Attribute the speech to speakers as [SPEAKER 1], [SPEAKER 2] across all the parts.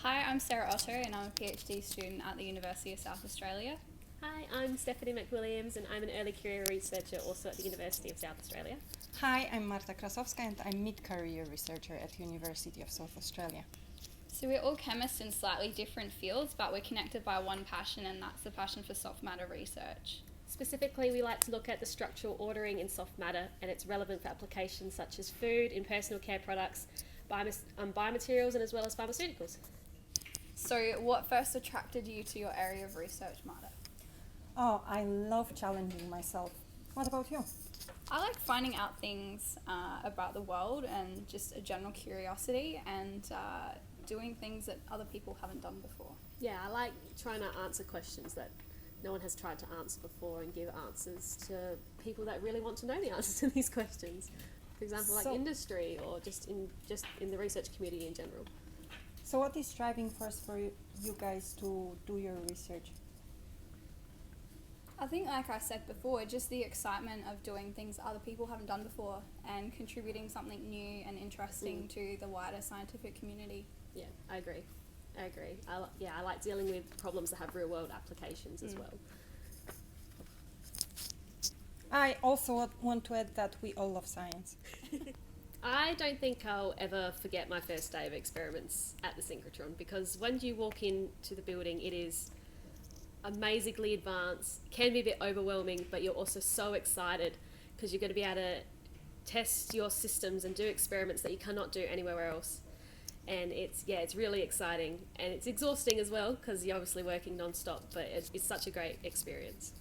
[SPEAKER 1] Hi, I'm Sarah Otto and I'm a PhD student at the University of South Australia.
[SPEAKER 2] Hi, I'm Stephanie MacWilliams and I'm an early career researcher also at the University of South Australia.
[SPEAKER 3] Hi, I'm Marta Krasowska and I'm mid-career researcher at the University of South Australia.
[SPEAKER 1] So we're all chemists in slightly different fields, but we're connected by one passion, and that's the passion for soft matter research.
[SPEAKER 2] Specifically, we like to look at the structural ordering in soft matter, and it's relevant for applications such as food, in personal care products, biomaterials, and as well as pharmaceuticals.
[SPEAKER 1] So what first attracted you to your area of research, Marta?
[SPEAKER 3] Oh, I love challenging myself. What about you?
[SPEAKER 1] I like finding out things about the world and just a general curiosity and doing things that other people haven't done before.
[SPEAKER 2] Yeah, I like trying to answer questions that no one has tried to answer before and give answers to people that really want to know the answers to these questions. For example, like industry or just in the research community in general.
[SPEAKER 3] So what is driving force for you guys to do your research?
[SPEAKER 1] I think, like I said before, just the excitement of doing things other people haven't done before and contributing something new and interesting to the wider scientific community.
[SPEAKER 2] Yeah, I agree. I like dealing with problems that have real world applications as well.
[SPEAKER 3] I also want to add that we all love science.
[SPEAKER 2] I don't think I'll ever forget my first day of experiments at the Synchrotron, because when you walk into the building, it is amazingly advanced, can be a bit overwhelming, but you're also so excited because you're going to be able to test your systems and do experiments that you cannot do anywhere else. And it's really exciting, and it's exhausting as well because you're obviously working non-stop, but it's such a great experience.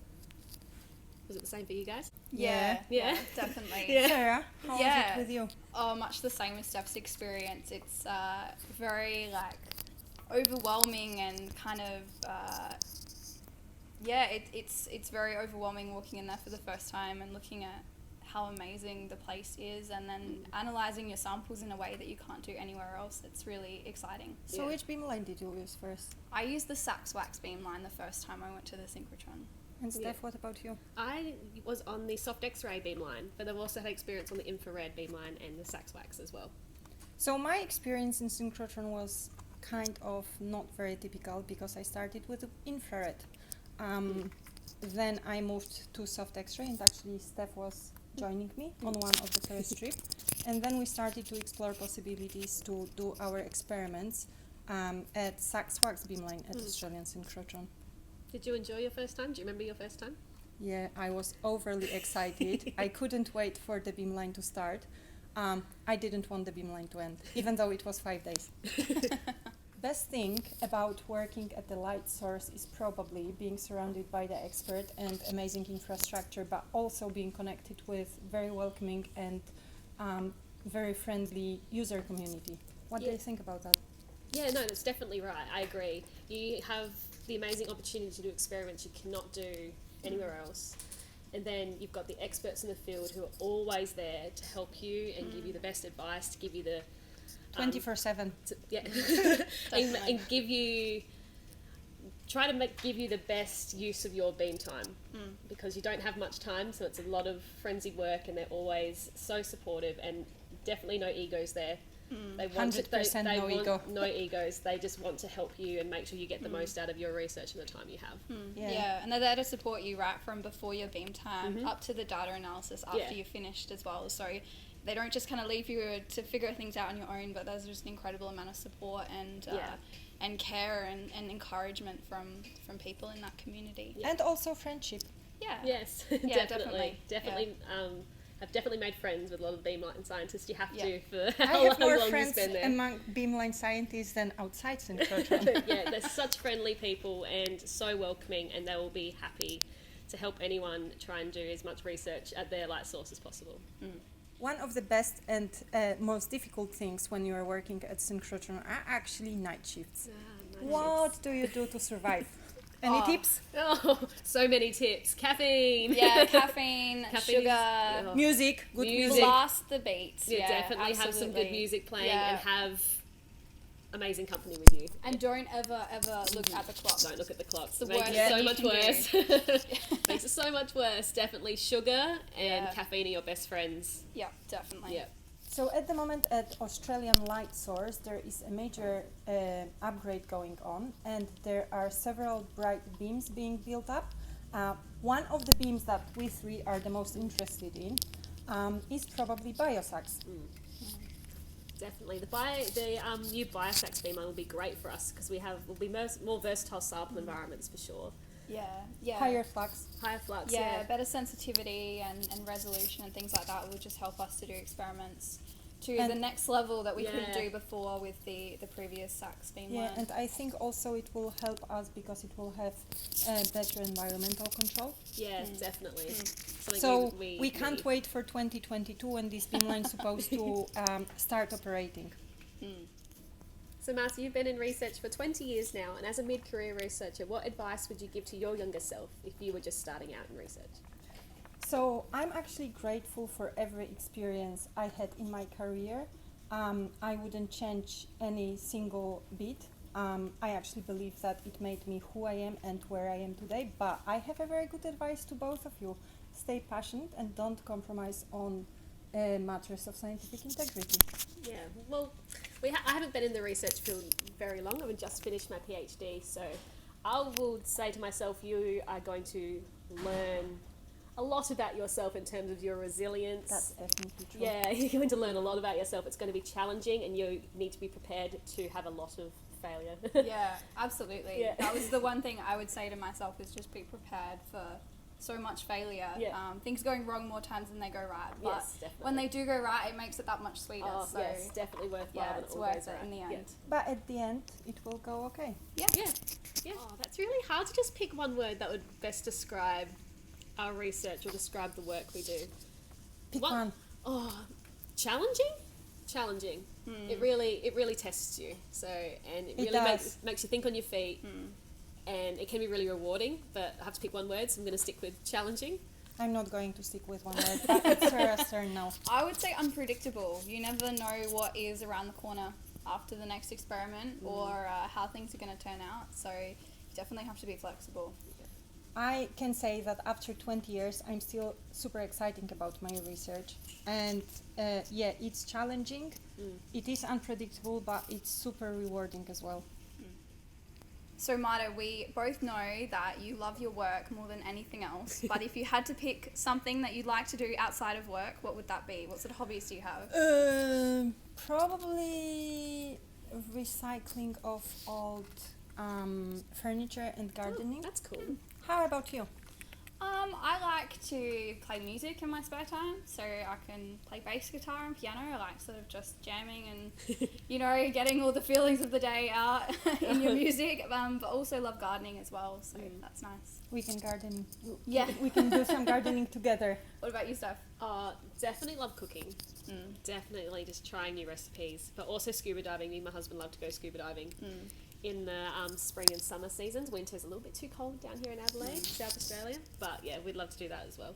[SPEAKER 2] Was it the same for you guys?
[SPEAKER 1] Yeah, definitely.
[SPEAKER 3] Yeah. Sarah, how was it with you?
[SPEAKER 1] Oh, much the same as Steph's experience. It's very overwhelming and kind of it's very overwhelming walking in there for the first time and looking at how amazing the place is, and then analysing your samples in a way that you can't do anywhere else. It's really exciting.
[SPEAKER 3] So which beamline did you use first?
[SPEAKER 1] I used the SAX wax beamline the first time I went to the Synchrotron.
[SPEAKER 3] And Steph, what about you?
[SPEAKER 2] I was on the soft X-ray beamline, but I've also had experience on the infrared beamline and the SAX wax as well.
[SPEAKER 3] So my experience in Synchrotron was kind of not very typical because I started with infrared. Then I moved to soft X-ray, and actually Steph was joining me on one of the first trips. And then we started to explore possibilities to do our experiments at SAX wax beamline at Australian Synchrotron.
[SPEAKER 2] Did you enjoy your first time? Do you remember your first time?
[SPEAKER 3] Yeah, I was overly excited. I couldn't wait for the beamline to start. I didn't want the beamline to end, even though it was 5 days. Best thing about working at the light source is probably being surrounded by the expert and amazing infrastructure, but also being connected with very welcoming and very friendly user community. What do you think about that?
[SPEAKER 2] Yeah, no, that's definitely right. I agree. You have the amazing opportunity to do experiments you cannot do anywhere else. And then you've got the experts in the field who are always there to help you and give you the best advice, to give you the
[SPEAKER 3] 24/7.
[SPEAKER 2] And give you the best use of your beam time, because you don't have much time, so it's a lot of frenzied work, and they're always so supportive, and definitely no egos there. They want
[SPEAKER 3] 100% no ego.
[SPEAKER 2] No egos. They just want to help you and make sure you get the most out of your research and the time you have.
[SPEAKER 1] Yeah, and they're there to support you right from before your beam time up to the data analysis after you've finished as well. So they don't just kind of leave you to figure things out on your own, but there's just an incredible amount of support and care and encouragement from people in that community.
[SPEAKER 3] And also friendship.
[SPEAKER 1] Yeah.
[SPEAKER 2] Yes,
[SPEAKER 1] Yeah,
[SPEAKER 2] definitely. I've definitely made friends with a lot of beamline scientists. You have to for
[SPEAKER 3] I
[SPEAKER 2] how
[SPEAKER 3] have more
[SPEAKER 2] long
[SPEAKER 3] friends
[SPEAKER 2] you spend there.
[SPEAKER 3] among beamline scientists than outside Synchrotron.
[SPEAKER 2] Yeah, they're such friendly people and so welcoming, and they will be happy to help anyone try and do as much research at their light source as possible.
[SPEAKER 3] One of the best and most difficult things when you are working at Synchrotron are actually night shifts. What do you do to survive? Any tips?
[SPEAKER 2] Oh, so many tips. Caffeine.
[SPEAKER 1] Yeah, caffeine, sugar,
[SPEAKER 3] music, good music.
[SPEAKER 1] Blast the beats.
[SPEAKER 2] Yeah, definitely
[SPEAKER 1] absolutely.
[SPEAKER 2] have some good music playing and have amazing company with you.
[SPEAKER 1] And don't ever look at the clock.
[SPEAKER 2] Don't look at the clock.
[SPEAKER 1] It's the
[SPEAKER 2] Makes
[SPEAKER 1] worst
[SPEAKER 2] it so
[SPEAKER 1] thing
[SPEAKER 2] much
[SPEAKER 1] you can
[SPEAKER 2] worse. Makes it so much worse. Definitely sugar and caffeine are your best friends.
[SPEAKER 1] Yeah, definitely.
[SPEAKER 2] Yeah.
[SPEAKER 3] So at the moment at Australian Light Source there is a major upgrade going on, and there are several bright beams being built up. One of the beams that we three are the most interested in is probably BioSAX.
[SPEAKER 2] Definitely, the new BioSAX beamline will be great for us because we'll be more versatile sample environments for sure.
[SPEAKER 1] Yeah.
[SPEAKER 3] Higher flux.
[SPEAKER 2] Higher flux.
[SPEAKER 1] Yeah, better sensitivity and resolution and things like that will just help us to do experiments to the next level that we couldn't do before with the previous SAX beamline.
[SPEAKER 3] Yeah, and I think also it will help us because it will have better environmental control.
[SPEAKER 2] Yeah, definitely.
[SPEAKER 3] So we can't wait for 2022 when this beamline is supposed to start operating.
[SPEAKER 2] So Marta, you've been in research for 20 years now, and as a mid-career researcher, what advice would you give to your younger self if you were just starting out in research?
[SPEAKER 3] So I'm actually grateful for every experience I had in my career. I wouldn't change any single bit. I actually believe that it made me who I am and where I am today, but I have a very good advice to both of you. Stay passionate and don't compromise on matters of scientific integrity.
[SPEAKER 2] Yeah, well, I haven't been in the research field very long. I've just finished my PhD, so I would say to myself, you are going to learn a lot about yourself in terms of your resilience.
[SPEAKER 3] That's definitely true.
[SPEAKER 2] Yeah, you're going to learn a lot about yourself. It's going to be challenging, and you need to be prepared to have a lot of failure.
[SPEAKER 1] Yeah, absolutely.
[SPEAKER 2] Yeah.
[SPEAKER 1] That was the one thing I would say to myself, is just be prepared for so much failure.
[SPEAKER 2] Yeah.
[SPEAKER 1] Things going wrong more times than they go right. But
[SPEAKER 2] Yes, definitely.
[SPEAKER 1] when they do go right, it makes it that much sweeter.
[SPEAKER 2] Oh,
[SPEAKER 1] so
[SPEAKER 2] yes, definitely worthwhile.
[SPEAKER 1] yeah,
[SPEAKER 2] when
[SPEAKER 1] it's
[SPEAKER 2] all
[SPEAKER 1] worth
[SPEAKER 2] goes
[SPEAKER 1] it
[SPEAKER 2] right.
[SPEAKER 1] in the end.
[SPEAKER 2] Yeah.
[SPEAKER 3] But at the end, it will go okay.
[SPEAKER 1] Yeah.
[SPEAKER 2] Oh, that's really hard to just pick one word that would best describe our research or describe the work we do.
[SPEAKER 3] Pick
[SPEAKER 2] What?
[SPEAKER 3] one.
[SPEAKER 2] Oh, challenging. It really tests you. So, and it really
[SPEAKER 3] does.
[SPEAKER 2] makes you think on your feet. And it can be really rewarding. But I have to pick one word, so I'm going to stick with challenging.
[SPEAKER 3] I'm not going to stick with one word, but it's Sarah's turn now.
[SPEAKER 1] I would say unpredictable. You never know what is around the corner after the next experiment or how things are going to turn out. So you definitely have to be flexible.
[SPEAKER 3] I can say that after 20 years, I'm still super excited about my research. And yeah, it's challenging, it is unpredictable, but it's super rewarding as well.
[SPEAKER 1] So Marta, we both know that you love your work more than anything else, but if you had to pick something that you'd like to do outside of work, what would that be? What sort of hobbies do you have?
[SPEAKER 3] Probably recycling of old furniture and gardening.
[SPEAKER 2] That's cool.
[SPEAKER 3] How about you?
[SPEAKER 1] I like to play music in my spare time, so I can play bass guitar and piano. I like sort of just jamming and, you know, getting all the feelings of the day out in your music, but also love gardening as well, so that's nice.
[SPEAKER 3] We can garden.
[SPEAKER 1] Yeah.
[SPEAKER 3] We can do some gardening together.
[SPEAKER 1] What about you, Steph?
[SPEAKER 2] Definitely love cooking. Definitely just trying new recipes, but also scuba diving. Me and my husband love to go scuba diving. In the spring and summer seasons. Winter's a little bit too cold down here in Adelaide, South Australia, but yeah, we'd love to do that as well.